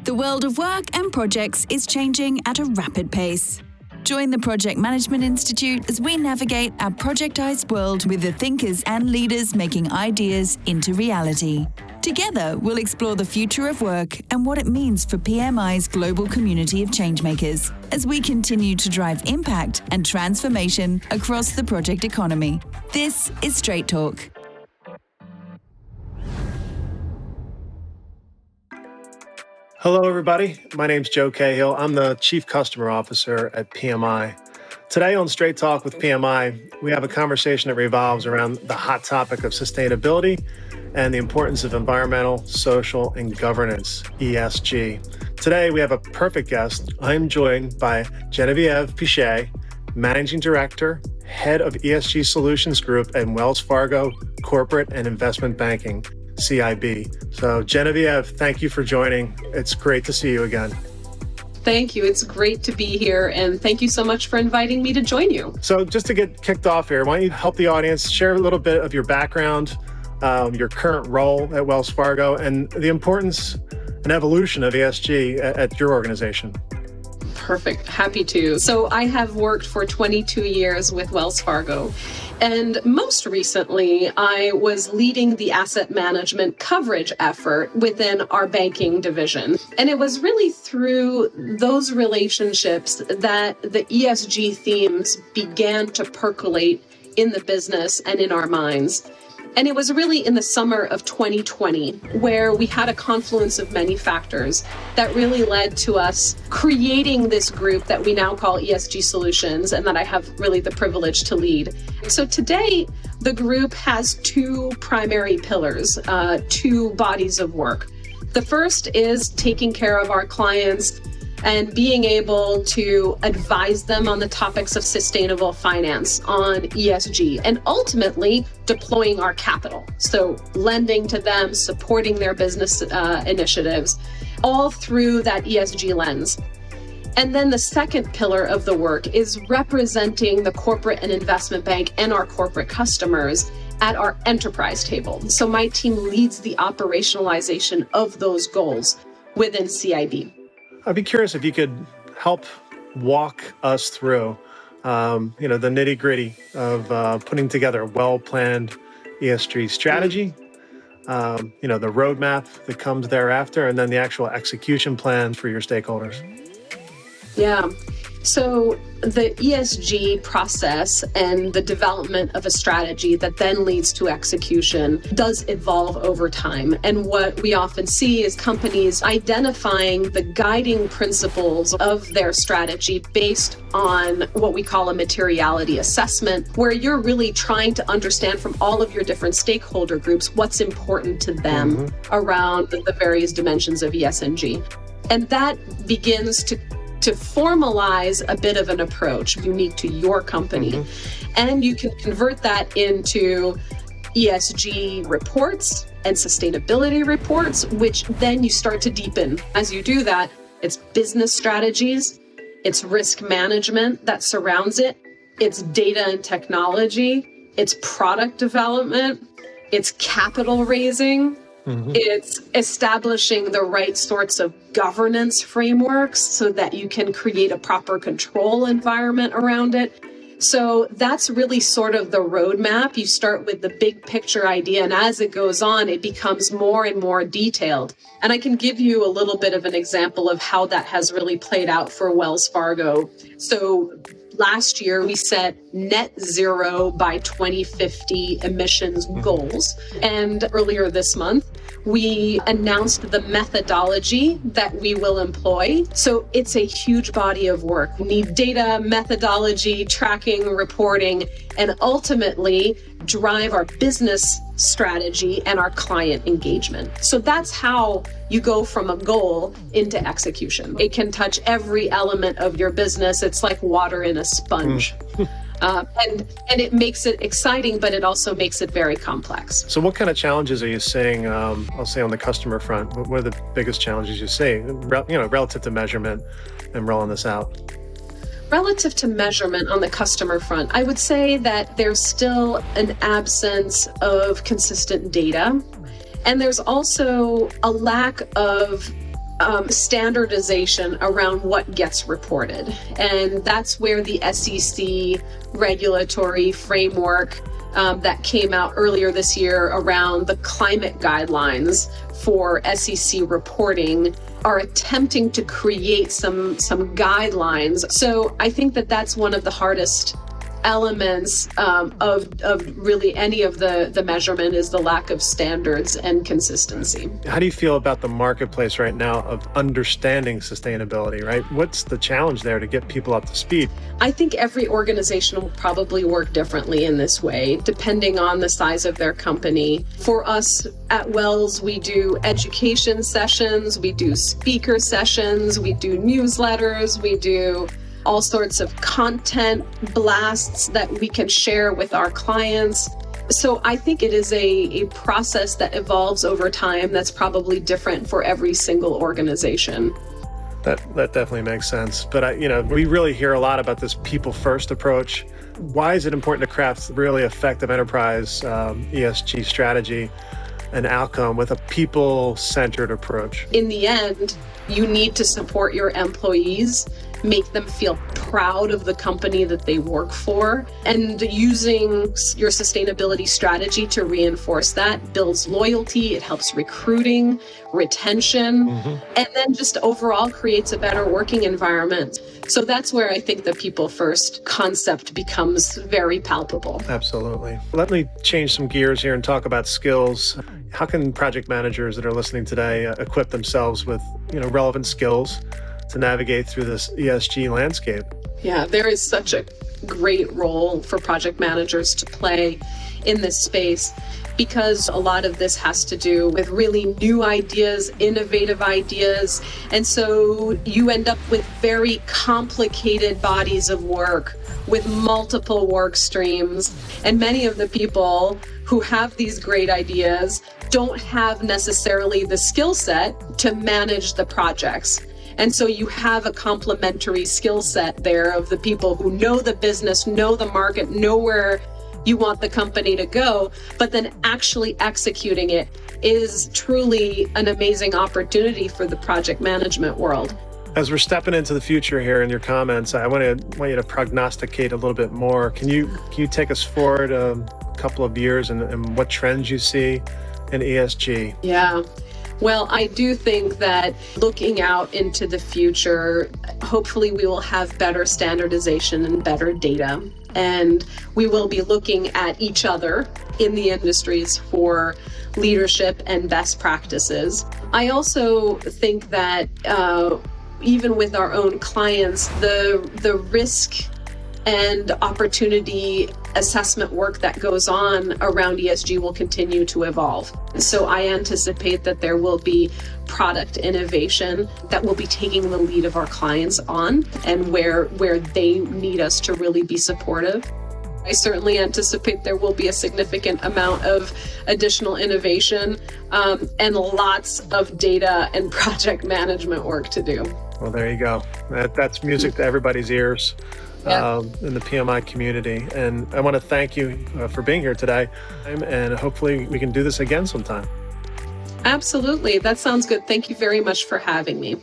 The world of work and projects is changing at a rapid pace. Join the Project Management Institute as we navigate our projectized world with the thinkers and leaders making ideas into reality. Together, we'll explore the future of work and what it means for PMI's global community of changemakers as we continue to drive impact and transformation across the project economy. This is Straight Talk. Hello, everybody. My name's Joe Cahill. I'm the Chief Customer Officer at PMI. Today on Straight Talk with PMI, we have a conversation that revolves around the hot topic of sustainability and the importance of environmental, social, and governance, ESG. Today, we have a perfect guest. I'm joined by Geneviève Piché, Managing Director, Head of ESG Solutions Group at Wells Fargo Corporate and Investment Banking, CIB. So Geneviève, thank you for joining. It's great to see you again. Thank you. It's great to be here. And thank you so much for inviting me to join you. So just to get kicked off here, why don't you help the audience share a little bit of your background, your current role at Wells Fargo, and the importance and evolution of ESG at your organization. Perfect. Happy to. So I have worked for 22 years with Wells Fargo. And most recently, I was leading the asset management coverage effort within our banking division. And it was really through those relationships that the ESG themes began to percolate in the business and in our minds. And it was really in the summer of 2020 where we had a confluence of many factors that really led to us creating this group that we now call ESG Solutions and that I have really the privilege to lead. So today, the group has two primary pillars, two bodies of work. The first is taking care of our clients and being able to advise them on the topics of sustainable finance, on ESG, and ultimately deploying our capital. So lending to them, supporting their business initiatives, all through that ESG lens. And then the second pillar of the work is representing the corporate and investment bank and our corporate customers at our enterprise table. So my team leads the operationalization of those goals within CIB. I'd be curious if you could help walk us through, the nitty-gritty of putting together a well-planned ESG strategy, the roadmap that comes thereafter, and then the actual execution plan for your stakeholders. Yeah. So the ESG process and the development of a strategy that then leads to execution does evolve over time. And what we often see is companies identifying the guiding principles of their strategy based on what we call a materiality assessment, where you're really trying to understand from all of your different stakeholder groups what's important to them around the various dimensions of ESG. And that begins to formalize a bit of an approach unique to your company. And you can convert that into ESG reports and sustainability reports, which then you start to deepen. As you do that, it's business strategies, it's risk management that surrounds it, it's data and technology, it's product development, it's capital raising, it's establishing the right sorts of governance frameworks so that you can create a proper control environment around it. So that's really sort of the roadmap. You start with the big picture idea, and as it goes on, it becomes more and more detailed. And I can give you a little bit of an example of how that has really played out for Wells Fargo. So last year, we set net zero by 2050 emissions goals. And earlier this month, we announced the methodology that we will employ. So it's a huge body of work. We need data, methodology, tracking, reporting, and ultimately drive our business strategy and our client engagement. So that's how you go from a goal into execution. It can touch every element of your business. It's like water in a sponge. And it makes it exciting, but it also makes it very complex. So what kind of challenges are you seeing, I'll say on the customer front? What are the biggest challenges you see, relative to measurement and rolling this out? Relative to measurement on the customer front, I would say that there's still an absence of consistent data. And there's also a lack of standardization around what gets reported. And that's where the SEC regulatory framework that came out earlier this year around the climate guidelines for SEC reporting are attempting to create some guidelines. So I think that that's one of the hardest elements of really any of the measurement is the lack of standards and consistency. How do you feel about the marketplace right now of understanding sustainability, right? What's the challenge there to get people up to speed? I think every organization will probably work differently in this way, depending on the size of their company. For us at Wells, we do education sessions, we do speaker sessions, we do newsletters, we do all sorts of content blasts that we can share with our clients. So I think it is a process that evolves over time that's probably different for every single organization. That definitely makes sense. But we really hear a lot about this people first approach. Why is it important to craft really effective enterprise ESG strategy and outcome with a people-centered approach? In the end, you need to support your employees, make them feel proud of the company that they work for, and using your sustainability strategy to reinforce that builds loyalty, it helps recruiting, retention, and then just overall creates a better working environment. So that's where I think the people first concept becomes very palpable. Absolutely. Let me change some gears here and talk about skills. How can project managers that are listening today equip themselves with relevant skills to navigate through this ESG landscape? Yeah, there is such a great role for project managers to play in this space because a lot of this has to do with really new ideas, innovative ideas. And so you end up with very complicated bodies of work with multiple work streams. And many of the people who have these great ideas don't have necessarily the skill set to manage the projects. And so you have a complementary skill set there of the people who know the business, know the market, know where you want the company to go, but then actually executing it is truly an amazing opportunity for the project management world. As we're stepping into the future here in your comments, I want you to prognosticate a little bit more. Can you take us forward a couple of years and what trends you see in ESG? Yeah. Well, I do think that looking out into the future, hopefully we will have better standardization and better data. And we will be looking at each other in the industries for leadership and best practices. I also think that even with our own clients, the risk and opportunity assessment work that goes on around ESG will continue to evolve. So I anticipate that there will be product innovation that will be taking the lead of our clients on and where they need us to really be supportive. I certainly anticipate there will be a significant amount of additional innovation and lots of data and project management work to do. Well, there you go. That's music to everybody's ears. In the PMI community. And I want to thank you for being here today. And hopefully we can do this again sometime. Absolutely. That sounds good. Thank you very much for having me.